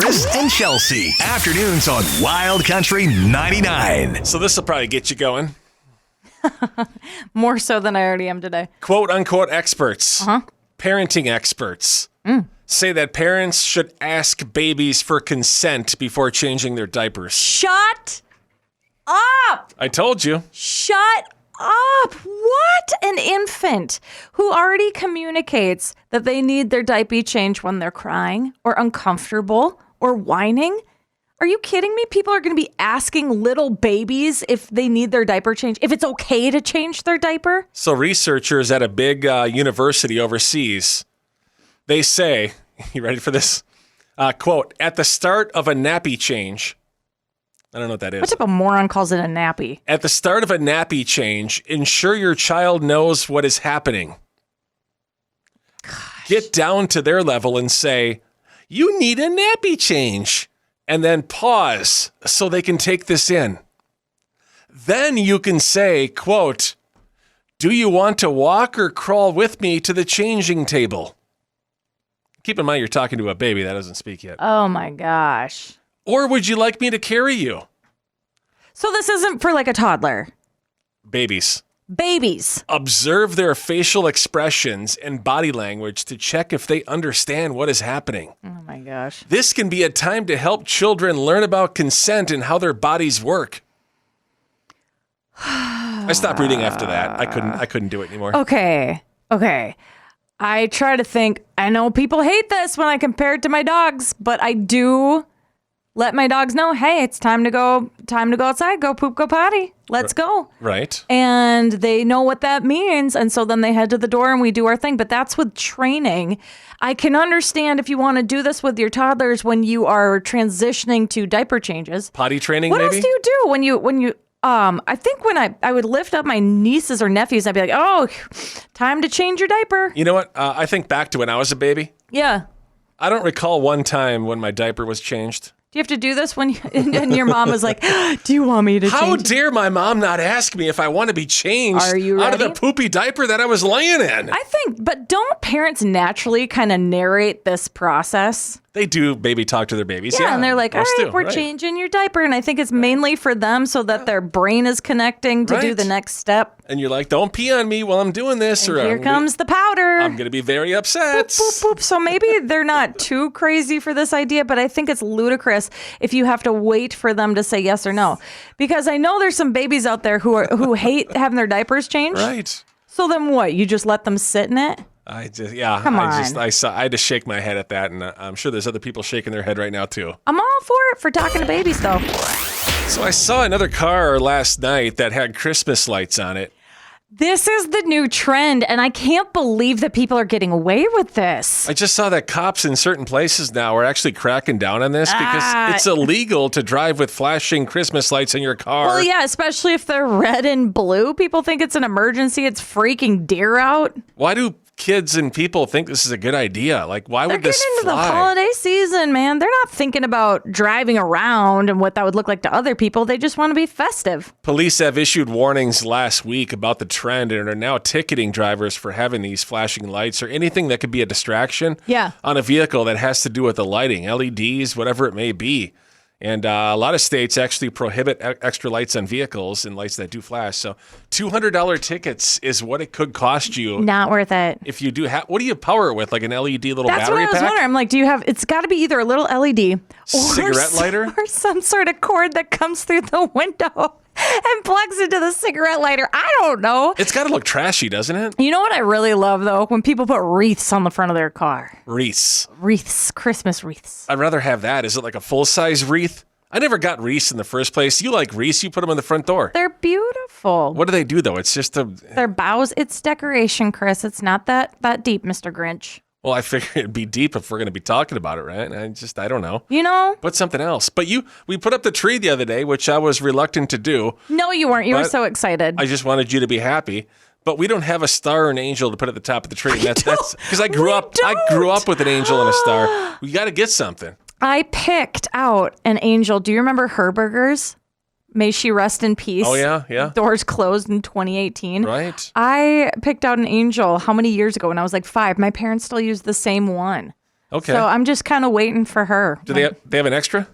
Kris and Chelsea. Afternoons on Wild Country 99. So this will probably get you going. More so than I already am today. Quote unquote experts, parenting experts, say that parents should ask babies for consent before changing their diapers. Shut up! I told you. Shut up! What? An infant who already communicates that they need their diaper change when they're crying or uncomfortable or whining? Are you kidding me? People are going to be asking little babies if they need their diaper change, if it's okay to change their diaper? So researchers at a big university overseas, they say, you ready for this? Quote, at the start of a nappy change, I don't know what that is. What type of moron calls it a nappy? At the start of a nappy change, ensure your child knows what is happening. Gosh. Get down to their level and say, you need a nappy change. And then pause so they can take this in. Then you can say, quote, do you want to walk or crawl with me to the changing table? Keep in mind you're talking to a baby that doesn't speak yet. Oh my gosh. Or would you like me to carry you? So this isn't for like a toddler. Babies. Babies. Observe their facial expressions and body language to check if they understand what is happening. Oh my gosh. This can be a time to help children learn about consent and how their bodies work. I stopped reading after that. I couldn't do it anymore. Okay. I try to think, I know people hate this when I compare it to my dogs, but I do let my dogs know, hey, it's time to go outside, go poop, go potty. Let's go. Right. And they know what that means. And so then they head to the door and we do our thing. But that's with training. I can understand if you want to do this with your toddlers when you are transitioning to diaper changes. Potty training, what maybe? What else do you do when you I think when I would lift up my nieces or nephews, I'd be like, oh, time to change your diaper. You know what? I think back to when I was a baby. Yeah. I don't recall one time when my diaper was changed. Do you have to do this when and your mom was like, do you want me to change? How dare my mom not ask me if I want to be changed Are you out of ready? the poopy diaper that I was laying in? I think, but don't parents naturally kind of narrate this process? They do baby talk to their babies. Yeah, and they're like, all most right, do, we're changing your diaper. And I think it's mainly for them so that their brain is connecting to do Right. the next step. And you're like, don't pee on me while I'm doing this. And or here comes the powder. I'm going to be very upset. Boop, boop. So maybe they're not too crazy for this idea, but I think it's ludicrous if you have to wait for them to say yes or no. Because I know there's some babies out there who hate having their diapers changed. Right. So then what? You just let them sit in it? Come on. I had to shake my head at that, and I'm sure there's other people shaking their head right now too. I'm all for it for talking to babies, though. So I saw another car last night that had Christmas lights on it. This is the new trend, and I can't believe that people are getting away with this. I just saw that cops in certain places now are actually cracking down on this because it's illegal to drive with flashing Christmas lights in your car. Well, yeah, especially if they're red and blue. People think it's an emergency. It's freaking deer out. Why do kids and people think this is a good idea? Like, why would this They're getting into fly? the holiday season, man. They're not thinking about driving around and what that would look like to other people. They just want to be festive. Police have issued warnings last week about the trend and are now ticketing drivers for having these flashing lights or anything that could be a distraction on a vehicle that has to do with the lighting, LEDs, whatever it may be. And a lot of states actually prohibit extra lights on vehicles and lights that do flash. So $200 tickets is what it could cost you. Not worth it. If you do have, what do you power it with? Like an LED little That's battery what I was pack? wondering. I'm like, do you have, it's got to be either a little LED Cigarette lighter? Or some sort of cord that comes through the window and plugs into the cigarette lighter. I don't know. It's got to look trashy, doesn't it? You know what I really love, though? When people put wreaths on the front of their car. Wreaths. Wreaths. Christmas wreaths. I'd rather have that. Is it like a full-size wreath? I never got wreaths in the first place. You like wreaths, you put them on the front door. They're beautiful. What do they do, though? It's just a... They're boughs. It's decoration, Chris. It's not that deep, Mr. Grinch. Well, I figured it'd be deep if we're going to be talking about it, right? I don't know. You know? Put something else. But we put up the tree the other day, which I was reluctant to do. No, you weren't. You were But so excited. I just wanted you to be happy. But we don't have a star or an angel to put at the top of the tree. That's because I grew up with an angel and a star. We got to get something. I picked out an angel. Do you remember Herberger's? May she rest in peace. Oh, yeah. Doors closed in 2018. Right. I picked out an angel how many years ago when I was like 5. My parents still use the same one. Okay. So I'm just kind of waiting for her. Do they have an extra?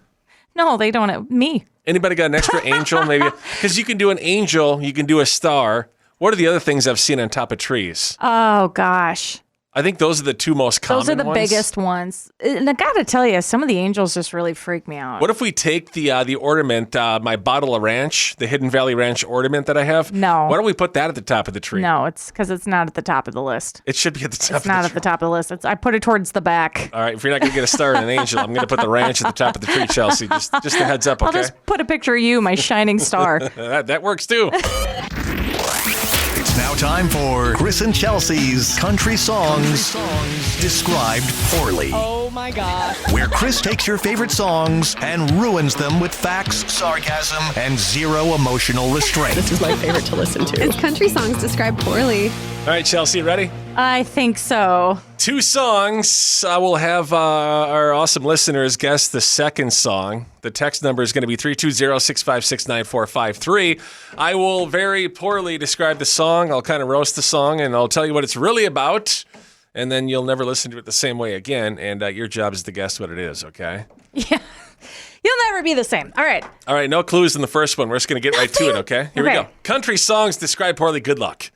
No, they don't have me. Anybody got an extra angel? Maybe because you can do an angel, you can do a star. What are the other things I've seen on top of trees? Oh gosh. I think those are the two most common ones. Those are the biggest ones. And I got to tell you, some of the angels just really freak me out. What if we take the ornament, my bottle of ranch, the Hidden Valley Ranch ornament that I have? No. Why don't we put that at the top of the tree? No, it's because it's not at the top of the list. It should be at the top of the tree. It's not at the top of the list. I put it towards the back. All right, if you're not going to get a star and an angel, I'm going to put the ranch at the top of the tree, Chelsea. Just a heads up, okay? I'll just put a picture of you, my shining star. That works too. Now time for Kris and Chelsea's Country Songs Described Poorly. Oh my gosh. Where Kris takes your favorite songs and ruins them with facts, sarcasm, and zero emotional restraint. This is my favorite to listen to. It's country songs described poorly. All right, Chelsea, ready? I think so. 2 songs. I will have our awesome listeners guess the second song. The text number is going to be 320-656-9453. I will very poorly describe the song. I'll kind of roast the song, and I'll tell you what it's really about, and then you'll never listen to it the same way again, and your job is to guess what it is, okay? Yeah. You'll never be the same. All right. All right, no clues in the first one. We're just going to get right to it, okay? Here we Okay. go. Country songs described poorly. Good luck.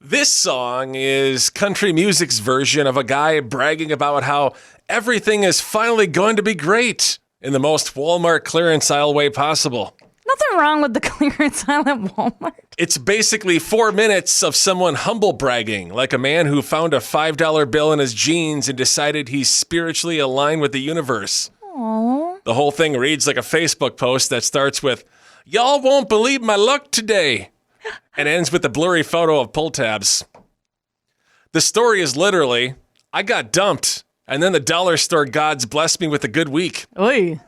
This song is country music's version of a guy bragging about how everything is finally going to be great in the most Walmart clearance aisle way possible. Nothing wrong with the clearance aisle at Walmart. It's basically 4 minutes of someone humble bragging, like a man who found a $5 bill in his jeans and decided he's spiritually aligned with the universe. Aww. The whole thing reads like a Facebook post that starts with, "Y'all won't believe my luck today," and ends with a blurry photo of pull tabs. The story is literally, I got dumped, and then the dollar store gods blessed me with a good week. Oy.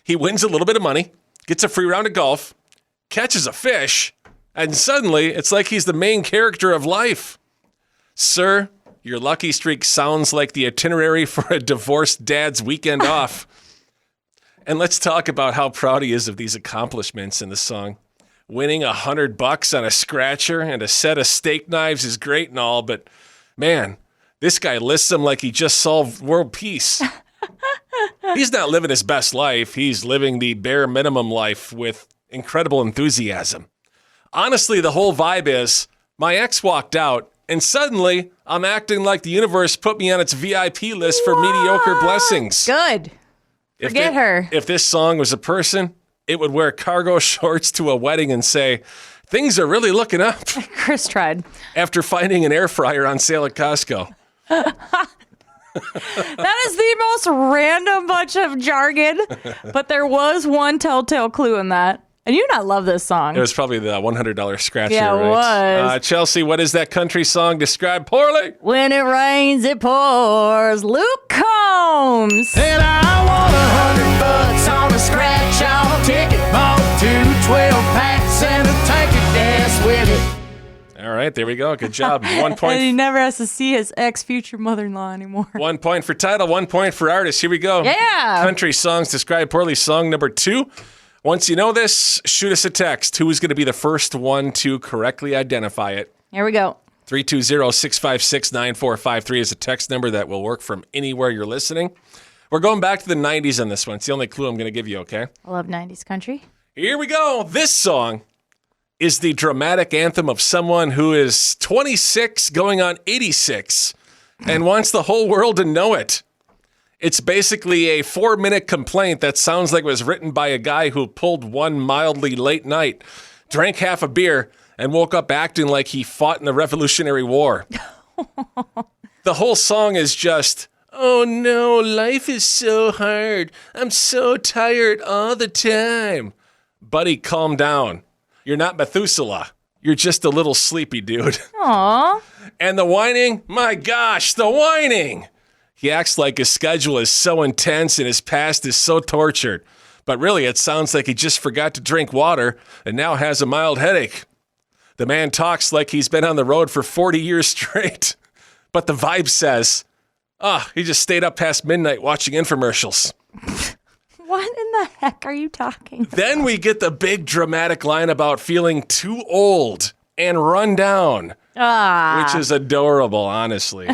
He wins a little bit of money, gets a free round of golf, catches a fish, and suddenly it's like he's the main character of life. Sir, your lucky streak sounds like the itinerary for a divorced dad's weekend off. And let's talk about how proud he is of these accomplishments in the song. Winning $100 on a scratcher and a set of steak knives is great and all, but man, this guy lists them like he just solved world peace. He's not living his best life. He's living the bare minimum life with incredible enthusiasm. Honestly, the whole vibe is, my ex walked out, and suddenly I'm acting like the universe put me on its VIP list for mediocre blessings. Good. Forget her. If this song was a person, it would wear cargo shorts to a wedding and say, things are really looking up, Kris tried. after finding an air fryer on sale at Costco. That is the most random bunch of jargon, but there was one telltale clue in that. And you not love this song. It was probably the $100 scratcher, Yeah, it right? was. Chelsea, what is that country song described poorly? When it rains, it pours. Luke Combs. And I want $100 on a scratch-off ticket. Bought 2 12-packs and a tank of gas with it. All right, there we go. Good job. 1 point. And he never has to see his ex-future mother-in-law anymore. 1 point for title, 1 point for artist. Here we go. Yeah. Country songs described poorly. Song number 2. Once you know this, shoot us a text. Who is going to be the first one to correctly identify it? Here we go. 320-656-9453 is a text number that will work from anywhere you're listening. We're going back to the 90s on this one. It's the only clue I'm going to give you, okay? I love 90s country. Here we go. This song is the dramatic anthem of someone who is 26 going on 86 and wants the whole world to know it. It's basically a 4-minute complaint that sounds like it was written by a guy who pulled one mildly late night, drank half a beer, and woke up acting like he fought in the Revolutionary War. The whole song is just, oh no, life is so hard. I'm so tired all the time. Buddy, calm down. You're not Methuselah. You're just a little sleepy dude. Aw. And the whining? My gosh, the whining! He acts like his schedule is so intense and his past is so tortured. But really, it sounds like he just forgot to drink water and now has a mild headache. The man talks like he's been on the road for 40 years straight. But the vibe says, he just stayed up past midnight watching infomercials. What in the heck are you talking about? Then we get the big dramatic line about feeling too old and run down. which is adorable, honestly.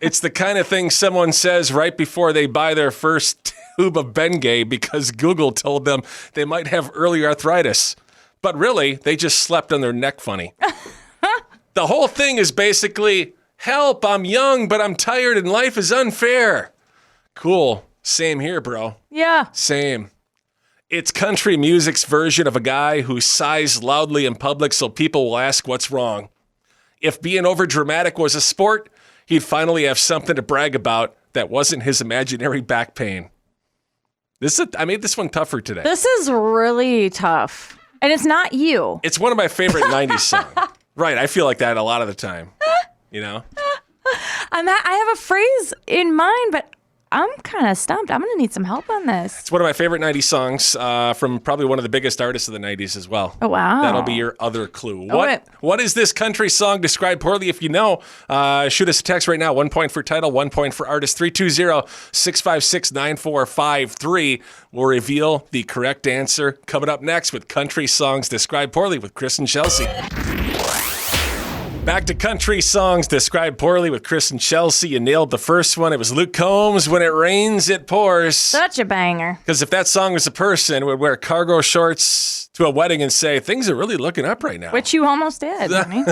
It's the kind of thing someone says right before they buy their first tube of Bengay because Google told them they might have early arthritis. But really, they just slept on their neck funny. The whole thing is basically, help, I'm young, but I'm tired and life is unfair. Cool. Same here, bro. Yeah. Same. It's country music's version of a guy who sighs loudly in public so people will ask what's wrong. If being overdramatic was a sport, he'd finally have something to brag about that wasn't his imaginary back pain. I made this one tougher today. This is really tough. And it's not you. It's one of my favorite 90s songs. Right, I feel like that a lot of the time, you know? I have a phrase in mind, but I'm kind of stumped. I'm going to need some help on this. It's one of my favorite 90s songs from probably one of the biggest artists of the 90s as well. Oh, wow. That'll be your other clue. Oh, What is this country song described poorly? If you know, shoot us a text right now. 1 point for title, 1 point for artist. 320-656-9453. We'll reveal the correct answer coming up next with country songs described poorly with Kris and Chelsea. Back to country songs described poorly with Kris and Chelsea. You nailed the first one. It was Luke Combs, When It Rains, It Pours. Such a banger. Because if that song was a person, it would wear cargo shorts to a wedding and say, things are really looking up right now. Which you almost did, honey.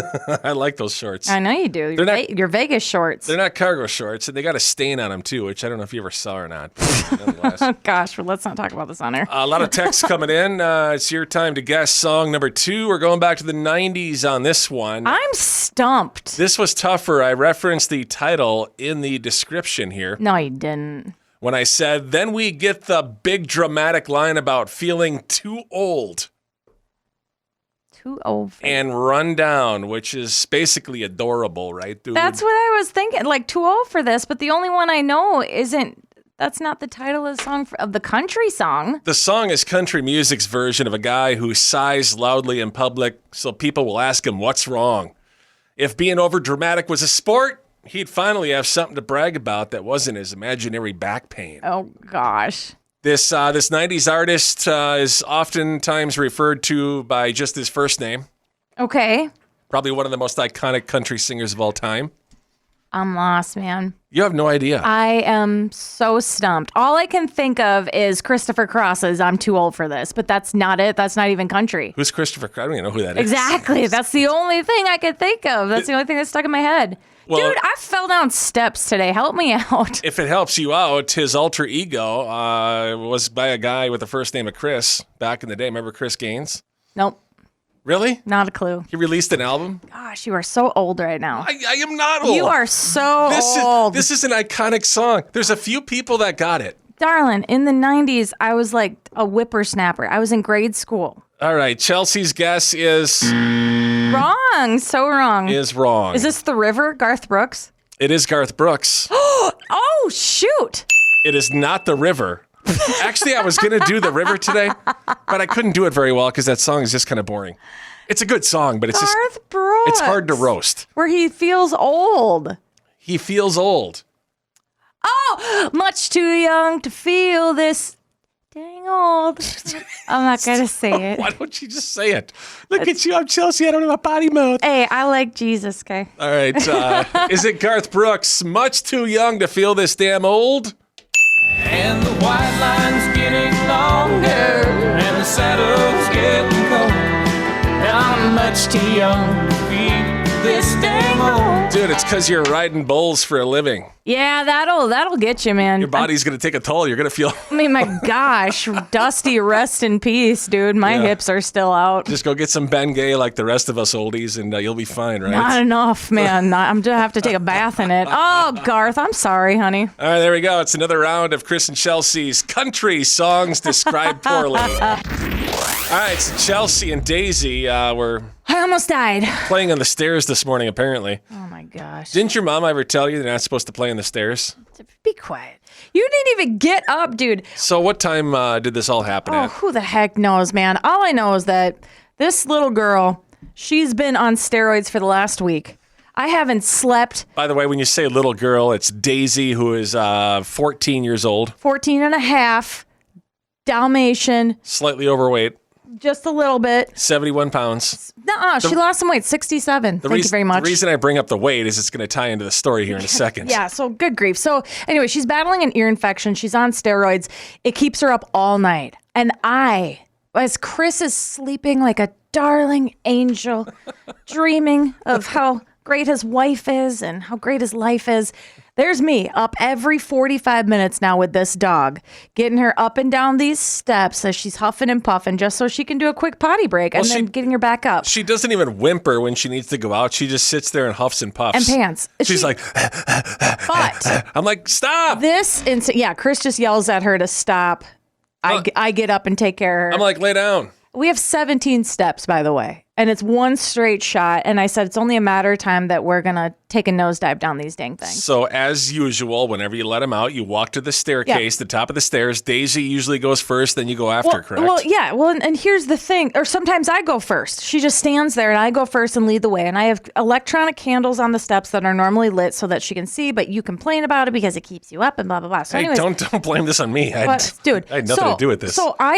I like those shorts. I know you do. Your Vegas shorts. They're not cargo shorts, and they got a stain on them, too, which I don't know if you ever saw or not. Oh, gosh, well, let's not talk about this on air. A lot of texts coming in. It's your time to guess song number 2. We're going back to the 90s on this one. I'm stumped. This was tougher. I referenced the title in the description here. No, you didn't. When I said, then we get the big dramatic line about feeling too old. Too old. And run down, which is basically adorable, right? Dude? That's what I was thinking. Like, too old for this, but the only one I know that's not the title of the song, of the country song. The song is country music's version of a guy who sighs loudly in public so people will ask him what's wrong. If being overdramatic was a sport, he'd finally have something to brag about that wasn't his imaginary back pain. Oh, gosh. This 90s artist is oftentimes referred to by just his first name. Okay. Probably one of the most iconic country singers of all time. I'm lost, man. You have no idea. I am so stumped. All I can think of is Christopher Cross's I'm Too Old for This, but that's not it. That's not even country. Who's Christopher Cross? I don't even know who that is. Exactly. That's the only thing I could think of. That's the only thing that's stuck in my head. Well, dude, I fell down steps today. Help me out. If it helps you out, his alter ego was by a guy with the first name of Kris back in the day. Remember Chris Gaines? Nope. Really? Not a clue. He released an album? Gosh, you are so old right now. I am not old. You are so old. This is an iconic song. There's a few people that got it. Darling, in the 90s, I was like a whippersnapper. I was in grade school. All right, Chelsea's guess is... Wrong. So wrong. Is wrong. Is this The River, Garth Brooks? It is Garth Brooks. Oh, shoot. It is not The River. Actually, I was going to do The River today, but I couldn't do it very well because that song is just kind of boring. It's a good song, but it's Garth Brooks. It's hard to roast. Where he feels old. He feels old. Oh, much too young to feel this. Dang old. I'm not going to say it. Why don't you just say it? Look at you. I'm Chelsea. I don't have a potty mouth. Hey, I like Jesus, okay? All right. Is it Garth Brooks? Much too young to feel this damn old? And the white line's getting longer, and the saddle's getting cold. I'm much too young to feel this dang old. Dude, it's because you're riding bulls for a living. Yeah, that'll get you, man. Your body's going to take a toll. You're going to feel... I mean, my gosh, Dusty, rest in peace, dude. My hips are still out. Just go get some Bengay like the rest of us oldies, and you'll be fine, right? Not enough, man. I'm going to have to take a bath in it. Oh, Garth, I'm sorry, honey. All right, there we go. It's another round of Kris and Chelsea's country songs described poorly. All right, so Chelsea and Daisy were... I almost died. Playing on the stairs this morning, apparently. Oh, my gosh. Didn't your mom ever tell you they're not supposed to play on the stairs? Be quiet. You didn't even get up, dude. So what time did this all happen at? Who the heck knows, man? All I know is that this little girl, she's been on steroids for the last week. I haven't slept. By the way, when you say little girl, it's Daisy, who is 14 years old. 14 and a half, Dalmatian. Slightly overweight. Just a little bit. 71 pounds. Nuh-uh, she lost some weight, 67. Thank you very much. The reason I bring up the weight is it's going to tie into the story here in a second. Yeah, so good grief. So anyway, she's battling an ear infection. She's on steroids. It keeps her up all night. And as Kris is sleeping like a darling angel, dreaming of how great his wife is and how great his life is, there's me up every 45 minutes now with this dog, getting her up and down these steps as she's huffing and puffing just so she can do a quick potty break and then getting her back up. She doesn't even whimper when she needs to go out. She just sits there and huffs and puffs. And pants. She's like, but I'm like, stop. Kris just yells at her to stop. I get up and take care of her. I'm like, lay down. We have 17 steps, by the way, and it's one straight shot. And I said, it's only a matter of time that we're going to take a nosedive down these dang things. So as usual, whenever you let them out, you walk to the staircase, the top of the stairs. Daisy usually goes first, then you go after, correct? Well, yeah. Well, and here's the thing. Or sometimes I go first. She just stands there and I go first and lead the way. And I have electronic candles on the steps that are normally lit so that she can see, but you complain about it because it keeps you up and blah, blah, blah. So hey, anyways, don't blame this on me. Dude, I had nothing to do with this. So I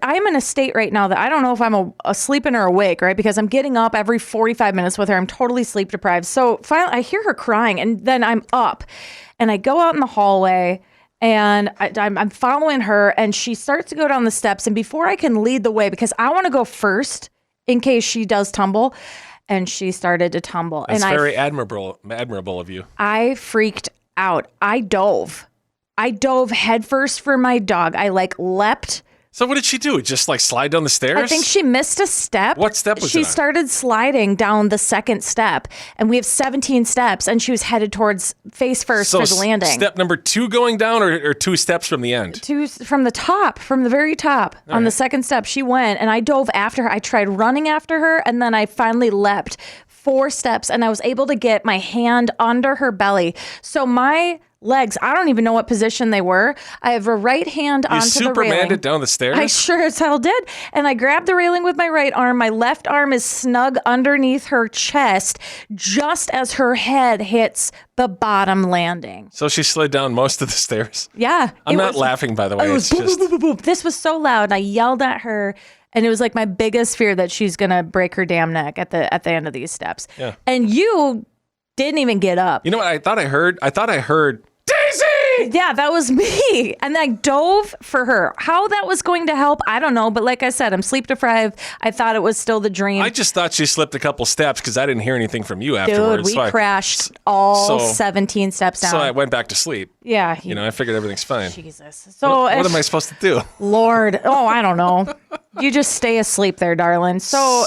am in a state right now that I don't know if I'm asleeping or awake, right? Because I'm getting up every 45 minutes with her. I'm totally sleep deprived. So finally, I hear her crying, and then I'm up, and I go out in the hallway, and I'm following her, and she starts to go down the steps. And before I can lead the way, because I want to go first in case she does tumble, and she started to tumble. That's and very admirable of you. I freaked out. I dove headfirst for my dog. I leapt. So what did she do? Just slide down the stairs? I think she missed a step. What step was she it on? started sliding down the second step, and we have 17 steps, and she was headed towards face first for the landing. Step number 2 going down, or 2 steps from the end? 2 from the top, from the very top. All on right. the second step, she went, and I dove after her. I tried running after her, and then I finally leapt 4 steps, and I was able to get my hand under her belly. So my legs, I don't even know what position they were. I have a right hand onto the railing. You Supermaned it down the stairs? I sure as hell did. And I grabbed the railing with my right arm. My left arm is snug underneath her chest just as her head hits the bottom landing. So she slid down most of the stairs? Yeah. I'm not laughing, by the way. It was boop, boop, boop, boop, boop. This was so loud, and I yelled at her. And it was my biggest fear that she's going to break her damn neck at the end of these steps. Yeah. And you didn't even get up. You know what I thought I heard? I thought I heard, Daisy! Yeah, that was me. And I dove for her. How that was going to help, I don't know. But like I said, I'm sleep deprived. I thought it was still the dream. I just thought she slipped a couple steps because I didn't hear anything from you afterwards. Dude, we crashed all 17 steps down. So I went back to sleep. Yeah. I figured everything's fine. Jesus. So what am I supposed to do? Lord. Oh, I don't know. You just stay asleep there, darling. So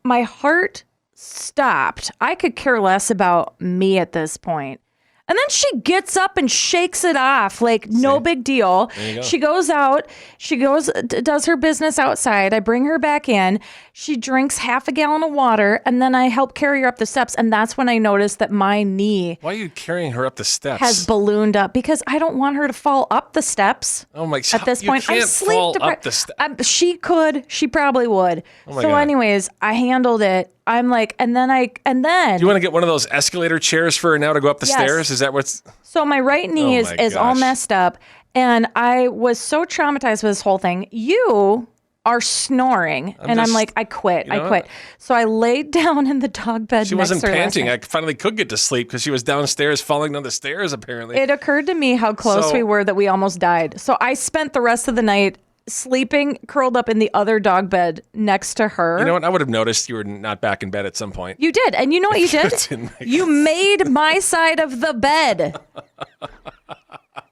my heart stopped. I could care less about me at this point. And then she gets up and shakes it off no big deal. She goes out. She does her business outside. I bring her back in. She drinks half a gallon of water, and then I help carry her up the steps. And that's when I noticed that my knee Why are you carrying her up the steps? has ballooned up because I don't want her to fall up the steps. Oh my! At this point, you can't I'm sleep fall deprived. up the steps. She could. She probably would. Oh my So, God. anyways, I handled it. I'm and then. Do you want to get one of those escalator chairs for her now to go up the Yes. stairs? Is that what's? So my right knee is all messed up, and I was so traumatized with this whole thing. You are snoring, and I'm I quit. I quit. So I laid down in the dog bed. She wasn't panting. I finally could get to sleep because she was downstairs falling down the stairs. Apparently, it occurred to me how close we were that we almost died. So I spent the rest of the night sleeping curled up in the other dog bed next to her. You know what? I would have noticed you were not back in bed at some point. You did. And you know what you did? You made my side of the bed.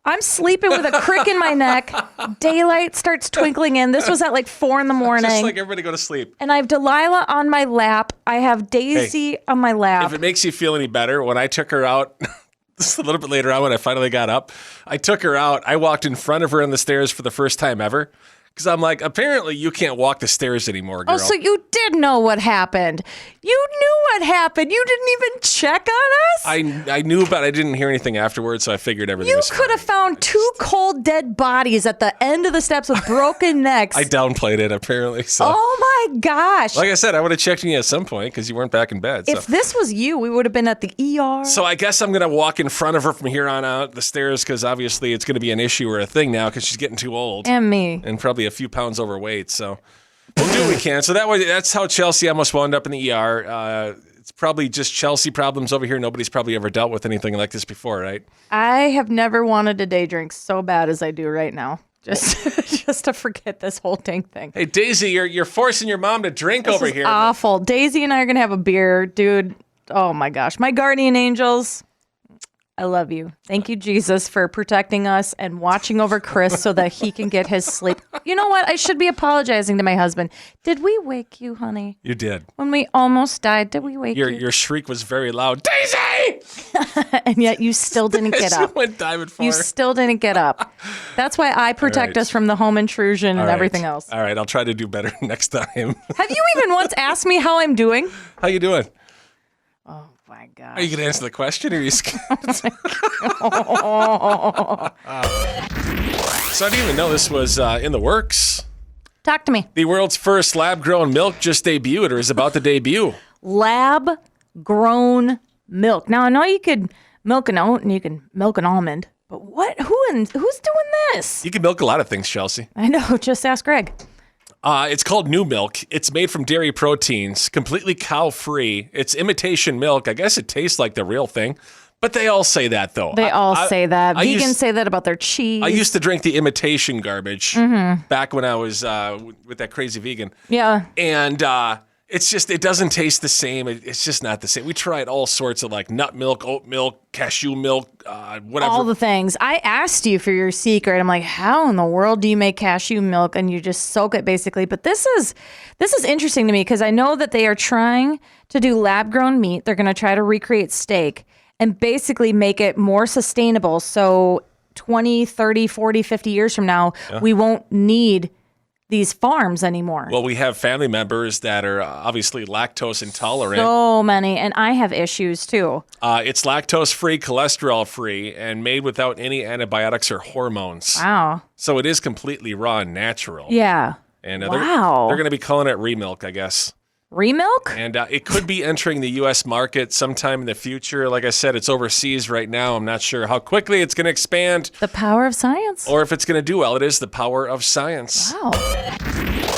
I'm sleeping with a crick in my neck. Daylight starts twinkling in. This was at 4 a.m. Just like everybody go to sleep. And I have Delilah on my lap. I have Daisy on my lap. If it makes you feel any better, when I took her out, just a little bit later on when I finally got up, I took her out. I walked in front of her on the stairs for the first time ever. Because I'm apparently you can't walk the stairs anymore, girl. Oh, so you did know what happened. You knew what happened. You didn't even check on us? I knew, but I didn't hear anything afterwards, so I figured everything was fine. You could have found 2 cold, dead bodies at the end of the steps with broken necks. I downplayed it, apparently. So. Oh, my gosh. Like I said, I would have checked you at some point because you weren't back in bed. If this was you, we would have been at the ER. So I guess I'm going to walk in front of her from here on out the stairs because obviously it's going to be an issue or a thing now because she's getting too old. And me. And probably a few pounds overweight. So we'll do what we can. So that's how Chelsea almost wound up in the ER. It's probably just Chelsea problems over here. Nobody's probably ever dealt with anything like this before, right? I have never wanted a day drink so bad as I do right now. Just to forget this whole dang thing. Hey, Daisy, you're forcing your mom to drink This over is here. awful. Daisy and I are going to have a beer. Dude, oh my gosh. My guardian angels, I love you. Thank you, Jesus, for protecting us and watching over Kris so that he can get his sleep. You know what? I should be apologizing to my husband. Did we wake you, honey? You did. When we almost died, did we wake you? Your shriek was very loud. Daisy! And yet you still didn't get up. She went diving for You her. still didn't get up. That's why I protect us from the home intrusion and everything else. All right, I'll try to do better next time. Have you even once asked me how I'm doing? How you doing? Oh my God. Are you going to answer the question or are you scared? So I didn't even know this was in the works. Talk to me. The world's first lab-grown milk just debuted or is about to debut. Lab-grown milk. Now, I know you could milk an oat and you can milk an almond, but who's doing this? You can milk a lot of things, Chelsea. I know. Just ask Greg. It's called new milk. It's made from dairy proteins, completely cow-free. It's imitation milk. I guess it tastes like the real thing. But they all say that, though. They all say that. Vegans say that about their cheese. I used to drink the imitation garbage back when I was with that crazy vegan. Yeah. And it's just, it doesn't taste the same. It's just not the same. We tried all sorts of like nut milk, oat milk, cashew milk, whatever. All the things. I asked you for your secret. I'm like, how in the world do you make cashew milk? And you just soak it basically. But this is interesting to me because I know that they are trying to do lab-grown meat. They're going to try to recreate steak and basically make it more sustainable. So 20, 30, 40, 50 years from now, we won't need these farms anymore. Well, we have family members that are obviously lactose intolerant. So many. And I have issues too. It's lactose-free, cholesterol-free, and made without any antibiotics or hormones. Wow. So it is completely raw and natural. Yeah. And wow. They're going to be calling it remilk, I guess. Remilk? And it could be entering the U.S. market sometime in the future. Like I said, it's overseas right now. I'm not sure how quickly it's going to expand. The power of science. Or if it's going to do well. It is the power of science. Wow.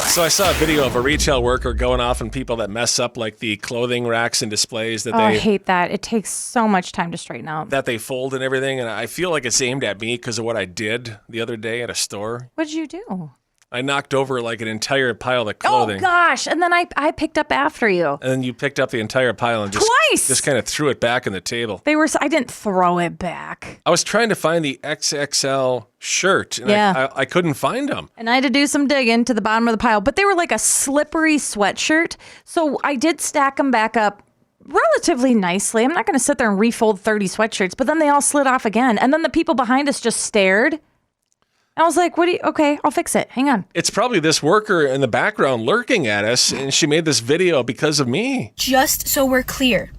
So I saw a video of a retail worker going off on people that mess up like the clothing racks and displays that I hate that. It takes so much time to straighten out. that they fold and everything. And I feel like it's aimed at me because of what I did the other day at a store. What'd you do? I knocked over like an entire pile of clothing. Oh, gosh. And then I picked up after you. And then you picked up the entire pile and just kind of threw it back on the table. I didn't throw it back. I was trying to find the XXL shirt, and I couldn't find them. And I had to do some digging to the bottom of the pile. But they were like a slippery sweatshirt. So I did stack them back up relatively nicely. I'm not going to sit there and refold 30 sweatshirts. But then they all slid off again. And then the people behind us just stared. I was like, okay, I'll fix it. Hang on. It's probably this worker in the background lurking at us, and she made this video because of me. Just so we're clear,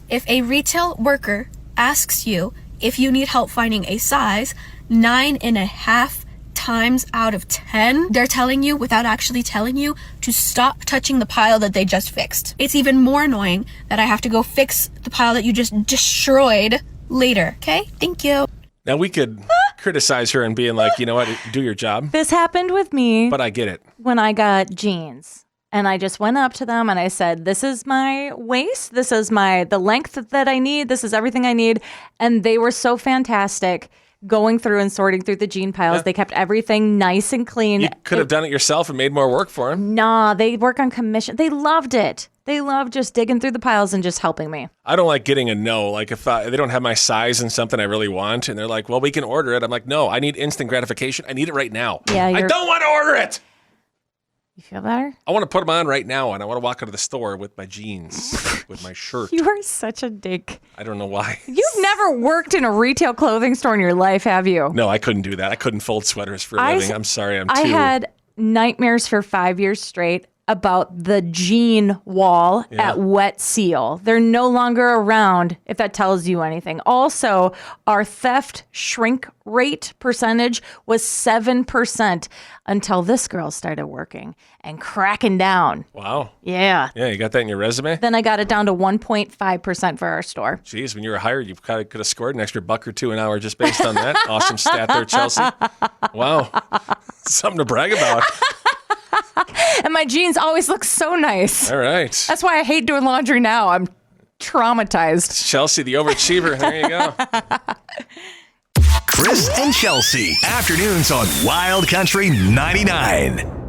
if a retail worker asks you if you need help finding a size, 9.5 times out of 10, they're telling you, without actually telling you, to stop touching the pile that they just fixed. It's even more annoying that I have to go fix the pile that you just destroyed later. Okay? Thank you. Now, we could criticize her and being like, you know what, do your job. This happened with me. But I get it. When I got jeans. And I just went up to them and I said, this is my waist. This is the length that I need. This is everything I need. And they were so fantastic going through and sorting through the jean piles. Yeah. They kept everything nice and clean. You could have done it yourself and made more work for them. Nah, they work on commission. They loved it. They love just digging through the piles and just helping me. I don't like getting a no. Like if they don't have my size and something I really want, and they're like, well, we can order it. I'm like, no, I need instant gratification. I need it right now. Yeah, I don't want to order it. You feel better? I want to put them on right now, and I want to walk out of the store with my jeans, with my shirt. You are such a dick. I don't know why. You've never worked in a retail clothing store in your life, have you? No, I couldn't do that. I couldn't fold sweaters for a living. I'm sorry. I had nightmares for 5 years straight about the gene wall at Wet Seal. They're no longer around, if that tells you anything. Also, our theft shrink rate percentage was 7% until this girl started working and cracking down. Wow. Yeah. Yeah, you got that in your resume? Then I got it down to 1.5% for our store. Jeez, when you were hired, you could have scored an extra $1 or $2 an hour just based on that. Awesome stat there, Chelsea. Wow. Something to brag about. And my jeans always look so nice. All right. That's why I hate doing laundry now. I'm traumatized. Chelsea, the overachiever. There you go. Kris and Chelsea, afternoons on Wild Country 99.